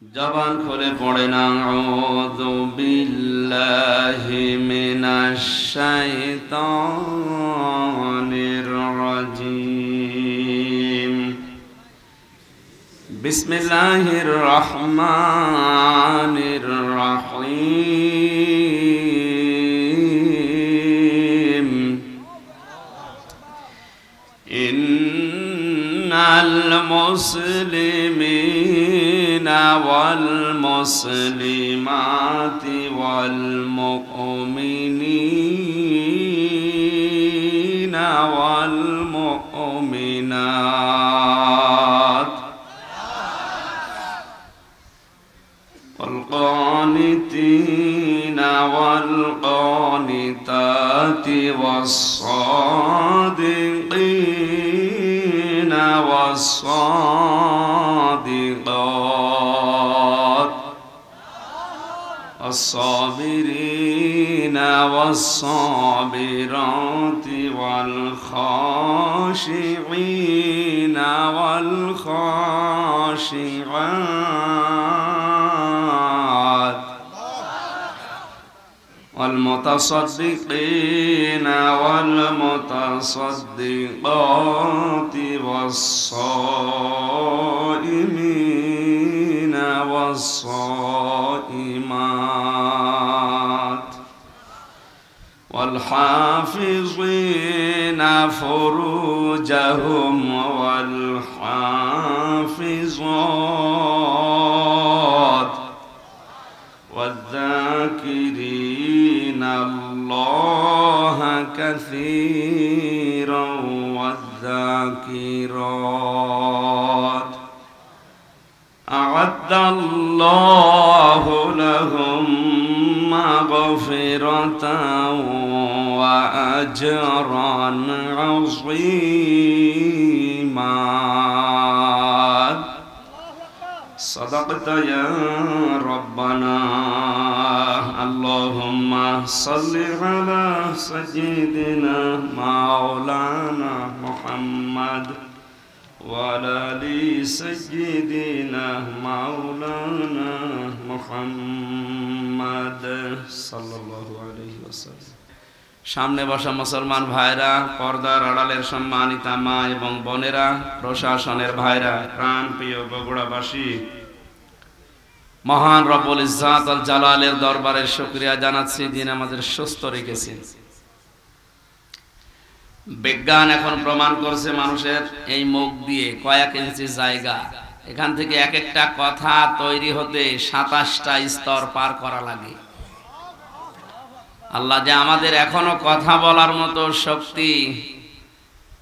জবান খুলে পড়ে না আউযু বিল্লাহি মিনাশ শাইতানির রাজিম বিসমিল্লাহির রহমানির রহিম ইন্নাল মুসলিমিনা ওয়াল মুসলিমাতি ওয়াল মুমিনিনা ওয়াল মুমিনাত ওয়াল কানিতিনা ওয়াল কানিতাতি ওয়াস সাদিকিনা ওয়াস সাদিকাত والصابرين والصابرات والخاشعين والخاشعات والمتصدقين والمتصدقات والصائمين والصائمات والحافظين فروجهم والحافظات والذاكرين الله كثيرا والذاكرات أعد الله لهم مغفرة وأجرا عظيما صدقت يا ربنا اللهم صل على سيدنا مولانا محمد وعلى آل سيدنا مولانا محمد صلى الله عليه وسلم সামনে বসা মুসলমান ভাইরা, পর্দার আড়ালের সম্মানিতা মা এবং বোনেরা, প্রশাসনের ভাইরা, প্রাণপ্রিয় বগুড়াবাসী, মহান রব্বুল ইজ্জাত আল জালালের দরবারে শুকরিয়া জানাচ্ছি যিনি আমাদের সুস্থ রেখেছেন। বিজ্ঞান এখন প্রমাণ করছে মানুষের এই মুখ দিয়ে কয়েক ইঞ্চি জায়গা, এখান থেকে এক একটা কথা তৈরি হতে 27টা স্তর পার করা লাগে। আল্লাহ যে আমাদের এখনো কথা বলার মতো শক্তি,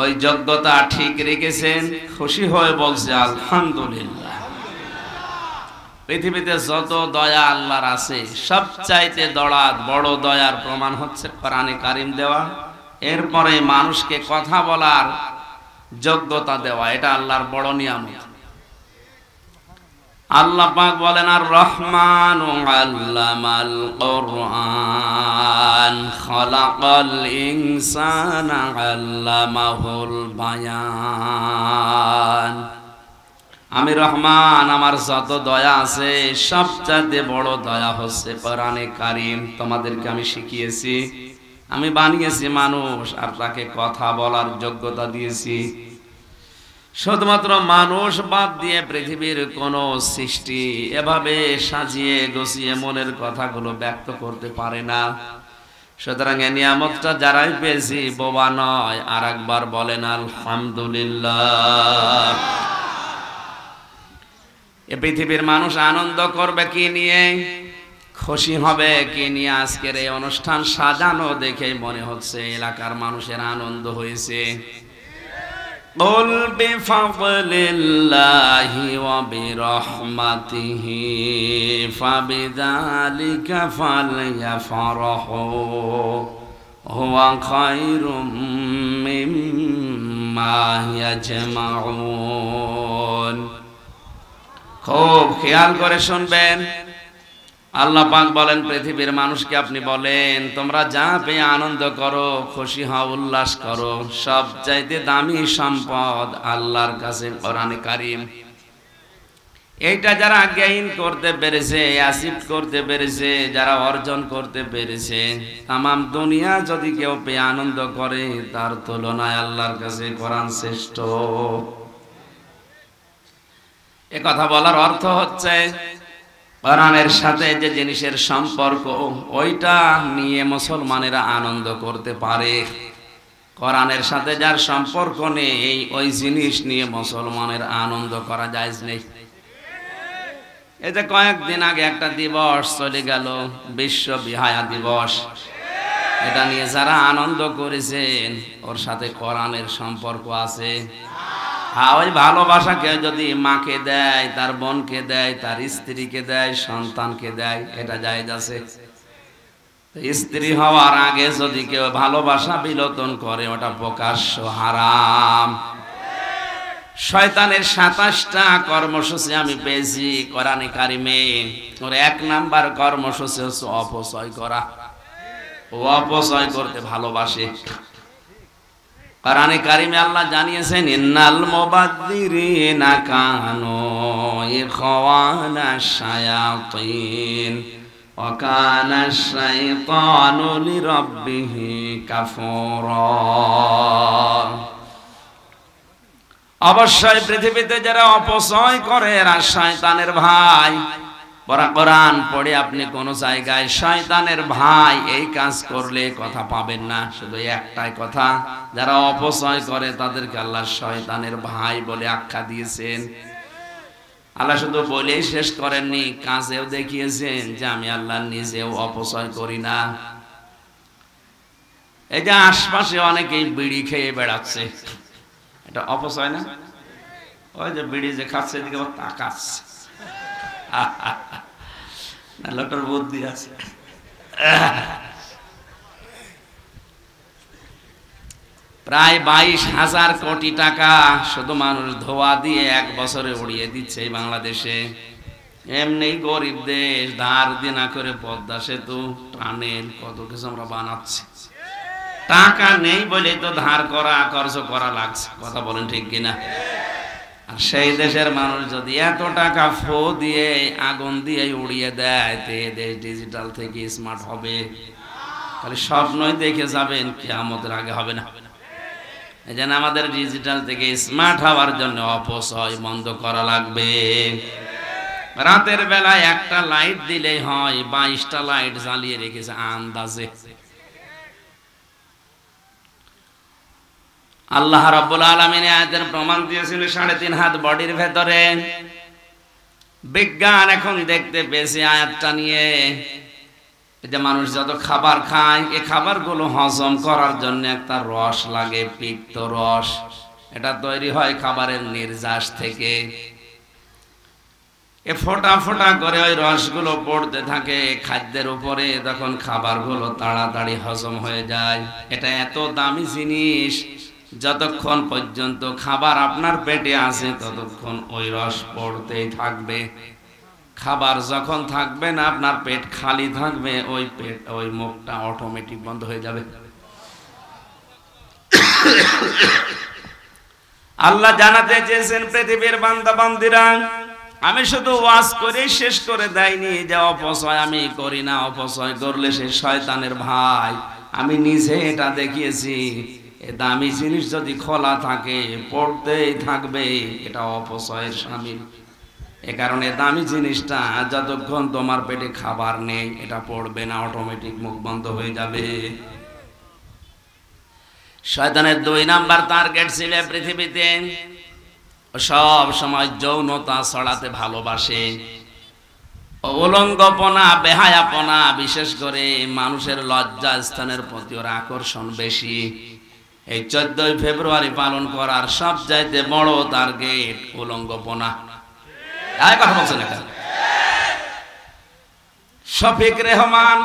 ওই যোগ্যতা ঠিক রেখেছেন, খুশি হয়ে বলছে আলহামদুলিল্লাহ। পৃথিবীতে যত দয়া আল্লাহর আছে, সবচাইতে বড় দয়ার প্রমাণ হচ্ছে কোরআনে কারিম দেওয়া, এরপরে মানুষকে কথা বলার যোগ্যতা দেওয়া, এটা আল্লাহর বড় নিয়ামত। আল্লাহ পাক বলেন আর রহমানু আল্লামাল কুরআন খালাকাল ইনসানা আল্লামাহুল বায়ান। আমি রহমান, আমার যত দয়া আছে সবচেয়ে বড় দয়া হচ্ছে কোরআনে কারীম। তোমাদেরকে আমি শিখিয়েছি, আমি বানিয়েছি মানুষ আর তাকে কথা বলার যোগ্যতা দিয়েছি। শুধুমাত্র মানুষ বাদ দিয়ে পৃথিবীর কোন সৃষ্টি এভাবে সাজিয়ে গুছিয়ে মনের কথাগুলো ব্যক্ত করতে পারে না। সুতরাং এই নিয়ামতটা যারাই পেয়েছি বোবা নয়। আর একবার বলেন আলহামদুলিল্লাহ। এ পৃথিবীর মানুষ আনন্দ করবে কি নিয়ে, খুশি হবে কি নিয়ে? আজকের এই অনুষ্ঠান সাজানো দেখে মনে হচ্ছে এলাকার মানুষের আনন্দ হয়েছে। قل بفضل الله وبرحمته فبذلك فليفرحوا هو خير مما يجمعون। খুব খেয়াল করে শুনবেন, আল্লাহ পাক বলেন পৃথিবীর মানুষকে আপনি বলেন তোমরা যা পেয়ে আনন্দ করো, খুশি হও, উল্লাস করো। সবচাইতে দামি সম্পদ আল্লাহর কাছে কোরআনে কারীম। এইটা যারা গেইন করতে পেরেছে, অ্যাচিভ করতে পেরেছে, যারা অর্জন করতে পেরেছে, তামাম দুনিয়া যদি কেউ পেয়ে আনন্দ করে, তার তুলনায় আল্লাহর কাছে কোরআন শ্রেষ্ঠ। এ কথা বলার অর্থ হচ্ছে কোরআনের সাথে যে জিনিসের সম্পর্ক, ওইটা নিয়ে মুসলমানেরা আনন্দ করতে পারে। কোরআনের সাথে যার সম্পর্ক নেই, ওই জিনিস নিয়ে মুসলমানের আনন্দ করা জায়েজ নেই। এই যে কয়েকদিন আগে একটা দিবস চলে গেল, বিশ্ব বিহায়া দিবস, এটা নিয়ে যারা আনন্দ করেছেন, ওর সাথে কোরআনের সম্পর্ক আছে। হ্যাঁ, ওই ভালোবাসাকে যদি মাকে দেয়, তার বোনকে দেয়, তার স্ত্রীকে দেয়, সন্তানকে দেয়, এটা জায়েজ আছে। স্ত্রী হওয়ার আগে যদি কেউ ভালোবাসা বিলোপন করে, ওটা প্রকাশ্য হারাম। শয়তানের 27টা কর্মসূচি আমি পেয়েছি কোরআনে কারিমে। ওর 1 নাম্বার কর্মসূচি হচ্ছে অপচয় করা। ও অপচয় করতে ভালোবাসে। কোরআনে কারিমে আল্লাহ জানিয়েছেন, ইন্নাল মুবাযযিরিনা কানু ইখওয়ানাশ শায়াতিন ওয়া কানাশ শাইতানু লিরাব্বিহি কাফুরা। অবশ্যই পৃথিবীতে যারা অপচয় করে, এরা শয়তানের ভাই। কোরআন পড়ে আপনি কোন জায়গায় শয়তানের ভাই এই কাজ করলে কথা পাবেন না। শুধু একটাই কথা, যারা অপচয় করে তাদেরকে আল্লাহ শয়তানের ভাই বলে আখ্যা দিয়েছেন। আল্লাহ শুধু বলেই শেষ করেননি, কাজেও দেখিয়েছেন যে আমি আল্লাহ নিজেও অপচয় করি না। এই যে আশপাশে অনেকেই বিড়ি খেয়ে বেড়াচ্ছে, এটা অপচয় না? ওই যে বিড়ি যে খাচ্ছে, এদিকে তাকাচ্ছে, লোটার বুদ্ধি আছে। প্রায় 22,000 কোটি টাকা শুধু মানুষ ধোয়া দিয়ে 1 বছরে উড়িয়ে দিচ্ছে এই বাংলাদেশে। এমনি গরিব দেশ, ধার দেনা করে পদ্মা সেতু, টানেল, কত কিছু আমরা বানাচ্ছি। টাকা নেই বলে তো ধার করা, খরচ করা লাগছে। কথা বলেন ঠিক কিনা? আর সেই দেশের মানুষ যদি এত টাকা ফো দিয়ে, আগুন দিয়ে উড়িয়ে দেয়, তে দেশ ডিজিটাল থেকে স্মার্ট হবে। খালি স্বপ্নই দেখে যাবেন, কিয়ামতের আগে হবে না। এই জন্য আমাদের ডিজিটাল থেকে স্মার্ট হওয়ার জন্য অপচয় বন্ধ করা লাগবে। রাতের বেলায় একটা লাইট দিলেই হয়, 22টা লাইট জ্বালিয়ে রেখেছে আন্দাজে। আল্লাহ রাব্বুল আলামিন আয়াতের প্রমাণ দিয়েছিল 3.5 হাত বডির ভেতরে। বিজ্ঞান এখন দেখতে পেয়েছে আয়াতটা নিয়ে, যে মানুষ যত খাবার খায়, এই খাবারগুলো হজম করার জন্য একটা রস লাগে, পিত্ত রস। এটা তৈরি হয় খাবারের নির্যাস থেকে। এ ফোঁটা ফোঁটা করে ওই রসগুলো পড়তে থাকে খাদ্যের উপরে, তখন খাবারগুলো তাড়াতাড়ি হজম হয়ে যায়। এটা এত দামি জিনিস, যতক্ষণ পর্যন্ত খাবার আপনার পেটে আছে ততক্ষণ ওই রস পড়তেই থাকবে। খাবার যখন থাকবে না, আপনার পেট খালি থাকবে, ওই মুখটা অটোমেটিক বন্ধ হয়ে যাবে। আল্লাহ জানাতে চেয়েছেন পৃথিবীর বান্দা বান্দিরা, আমি শুধু ওয়াজ করে শেষ করে দেয়নি যে অপচয় আমি করি না। অপচয় করলে সে শয়তানের ভাই। আমি নিজে এটা দেখিয়েছি। এ দামি জিনিস যদি খোলা থাকে, পড়তেই থাকবে, এটা অপচয়ের শামিল। এ কারণে দামি জিনিসটা যতক্ষণ তোমার পেটে খাবার নেই, এটা পড়বে না, অটোমেটিক মুখ বন্ধ হয়ে যাবে। শয়তানের 2 নাম্বার টার্গেট ছিল পৃথিবীতে সব সময় যৌনতা ছড়াতে ভালোবাসে। উলঙ্গপনা, বেহায়াপনা, বিশেষ করে মানুষের লজ্জা স্থানের প্রতি ওর আকর্ষণ বেশি। এই 14 ফেব্রুয়ারি পালন করার সবচাইতে বড় টার্গেট উলঙ্গপনা। কথা বলছেন না? শফিক রেহমান,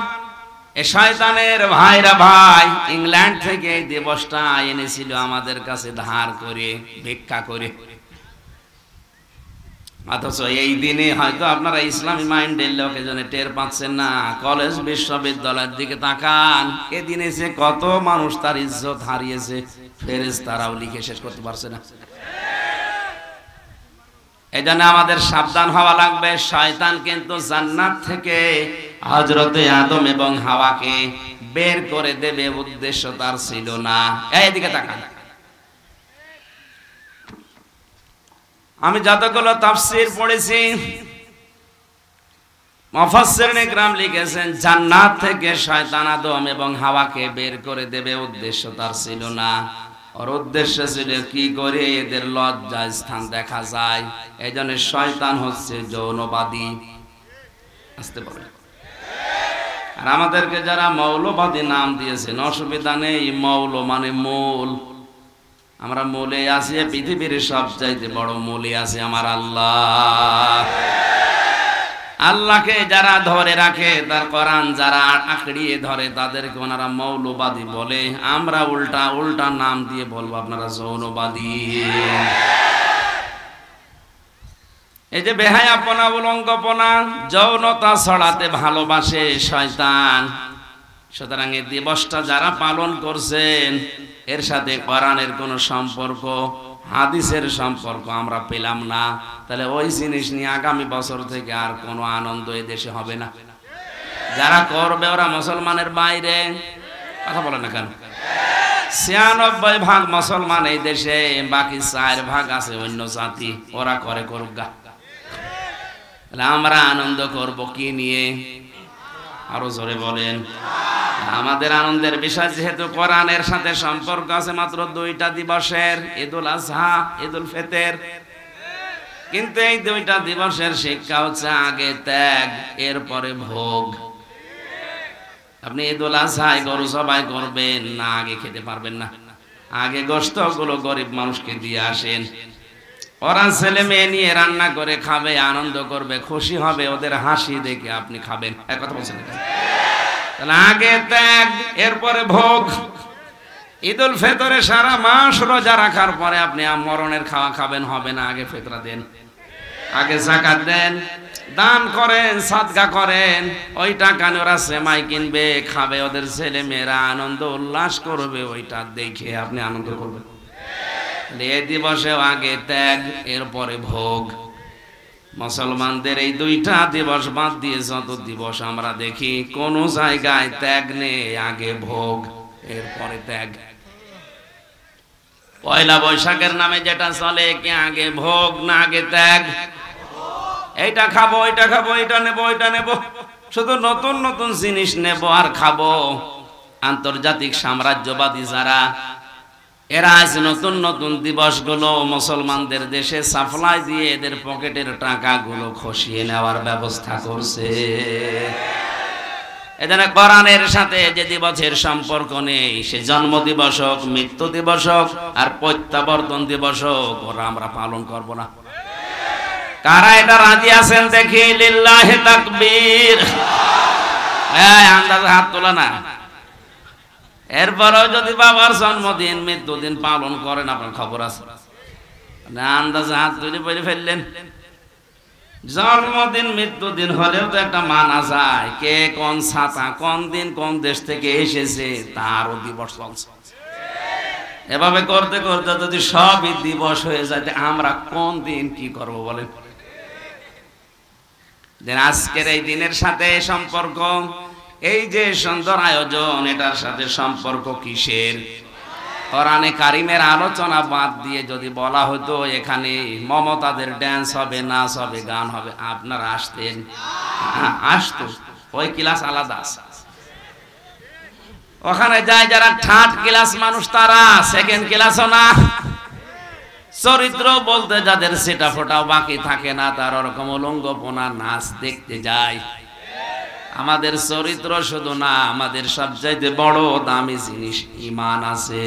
এ শয়তানের ভাইরা ভাই, ইংল্যান্ড থেকে এই দিবসটা এনেছিল আমাদের কাছে ধার করে, ভিক্ষা করে। অথচ এই দিনে হয়তো আপনারা ইসলামী মাইন্ডের লোক এজন্য টের পাচ্ছেন না। কলেজ বিশ্ববিদ্যালয়ের দিকে তাকান, এদিনে যে কত মানুষ তার ইজ্জত হারিয়েছে, ফেরেশতারাও লিখে শেষ করতে পারছে না। এজন্য আমাদের সাবধান হওয়া লাগবে। শয়তান কিন্তু জান্নাত থেকে হযরতে আদম এবং হাওয়াকে বের করে দেবে, উদ্দেশ্য তার ছিল না। এইদিকে তাকান, আমি যতগুলো তাফসীর পড়েছি, মুফাসসিরিন ইকরাম লিখেছেন জান্নাত থেকে শয়তান আদম এবং হাওয়াকে বের করে দেবে, উদ্দেশ্য তার ছিল না। ওর উদ্দেশ্য ছিল কি করে এদের লজ্জা স্থান দেখা যায়। এই জন্য শয়তান হচ্ছে যৌনবাদী। আসতে পারে। আর আমাদেরকে যারা মৌলবাদী নাম দিয়েছেন, অসুবিধা নেই, মৌল মানে মূল। আমরা মূলে আছি, পৃথিবীর সবচাইতে বড় মূলে আছে আমার আল্লাহ। আল্লাহকে যারা ধরে রাখে, তার কোরআন যারা আঁকড়িয়ে ধরে, তাদেরকে ওনারা মৌলবাদী বলে। আমরা উল্টা উল্টা নাম দিয়ে বলবো আপনারা যৌনবাদী। এই যে বেহায়াপনা, উলঙ্গপনা, যৌনতা ছড়াতে ভালোবাসে শয়তান। সুতরাং এই দিবসটা যারা পালন করছেন, এর সাথে কোরআনের কোনো সম্পর্ক, হাদিসের সম্পর্ক আমরা পেলাম না। তাহলে ওই জিনিস নিয়ে আগামী বছর থেকে আর কোনো আনন্দ এই দেশে হবে না। যারা করবে ওরা মুসলমানের বাইরে। কথা বলে না কেন? 96% মুসলমান এই দেশে, বাকি 4% আছে অন্য জাতি। ওরা করে করুক গা, আমরা আনন্দ করব কি নিয়ে? আরো জোরে বলেন। আমাদের আনন্দের বিষয় যেহেতু কোরআনের সাথে সম্পর্ক আছে মাত্র 2টা দিবসের, ঈদুল আজহা, ঈদুল ফিতর। কিন্তু এই 2টা দিবসের শিক্ষা হচ্ছে আগে ত্যাগ, এরপরে ভোগ। আপনি ঈদুল আজহায় গরু জবাই করবেন না, আগে খেতে পারবেন না। আগে গোশতগুলো গরিব মানুষকে দিয়ে আসেন। ওরা ছেলে মেয়ে নিয়ে রান্না করে খাবে, আনন্দ করবে, খুশি হবে, ওদের হাসি দেখে আপনি খাবেন। এক কথা বলছেন, আগে ত্যাগ এরপরে ভোগ। ঈদুল ফিতরে সারা মাস রোজা রাখার পরে আপনি মরণের খাওয়া খাবেন, হবে না। আগে ফিতরা দেন, আগে যাকাত দেন, দান করেন, সাদকা করেন। ওই টাকা নিয়ে ওরা সেমাই কিনবে, খাবে, ওদের ছেলে মেয়েরা আনন্দ উল্লাস করবে, ওইটা দেখে আপনি আনন্দ করবেন। এই দিবসেও আগে ত্যাগ এরপরে ভোগ। মুসলমানদের এই 2টা দিবস বাদ দিয়ে যত দিবস আমরা দেখি, কোন জায়গায় ত্যাগ নেই, আগে ভোগ এরপরে ত্যাগ। পয়লা বৈশাখের নামে যেটা চলে, কি আগে ভোগ না আগে ত্যাগ? এইটা খাবো, ওইটা খাবো, এটা নেবো, ওইটা নেবো, শুধু নতুন নতুন জিনিস নেবো আর খাবো। আন্তর্জাতিক সাম্রাজ্যবাদী যারা, এরা আজ নতুন নতুন দিবসগুলো মুসলমানদের দেশে সাপ্লাই দিয়ে এদের পকেটের টাকাগুলো খসিয়ে নেওয়ার ব্যবস্থা করছে। এজন্য কোরআনের সাথে যে দিবসের সম্পর্ক নেই, সে জন্ম দিবস হোক, মৃত্যু দিবস হোক, আর প্রত্যাবর্তন দিবস হোক, ওরা আমরা পালন করব না। কারা এটা রাজি আছেন দেখি? লিল্লাহি তাকবীর। আন্দাজে হাত তোলা না। এরপরেও যদি বাবার জন্মদিন, মৃত্যুদিন পালন করেন, আপনার খবর আছে না? আন্দাজে হাত তুলে বলে ফেললেন। জন্মদিন মৃত্যুদিন হলেও তো একটা মানা যায়, কে কোন ছাতা, কোন দিন কোন দেশ থেকে এসেছে, তারও দিবস চলছে। এভাবে করতে করতে যদি সবই দিবস হয়ে যায়, আমরা কোন দিন কি করব বলেন? আজকের এই দিনের সাথে সম্পর্ক, এই যে সুন্দর আয়োজন, এটার সাথে সম্পর্ক কিসের? কোরআনে কারিমের আলোচনা বাদ দিয়ে যদি বলা হতো এখানে মমতাদের ড্যান্স হবে, নাচ হবে, গান হবে, আপনারা আসতেন? আসতো। ওই ক্লাস আলাদা আছে। ওখানে যায় যারা থার্ড ক্লাস মানুষ, তারা সেকেন্ড ক্লাসও না। চরিত্র বলতে যাদের সেটা ফোটাও বাকি থাকে না, তার ওরকম উলঙ্গপনা নাচ দেখতে যায়। আমাদের চরিত্র শুধু না, আমাদের সবচাইতে বড় দামি জিনিস ঈমান আছে।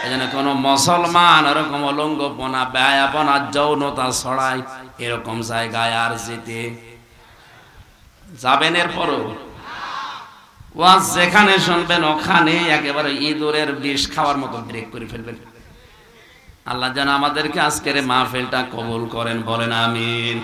এজন্য কোন মুসলমান এরকম উলঙ্গপনা, বেহায়াপনা, যৌনতা ছড়ায় এরকম জায়গায় আর যেতে যাবেন? এরপরও ওয়াজ যেখানে শুনবেন ওখানে একেবারে ইঁদুরের বিষ খাওয়ার মতো ব্রেক করে ফেলবেন। আল্লাহ যেন আমাদেরকে আজকের মাহফিলটা কবুল করেন, বলেন আমিন।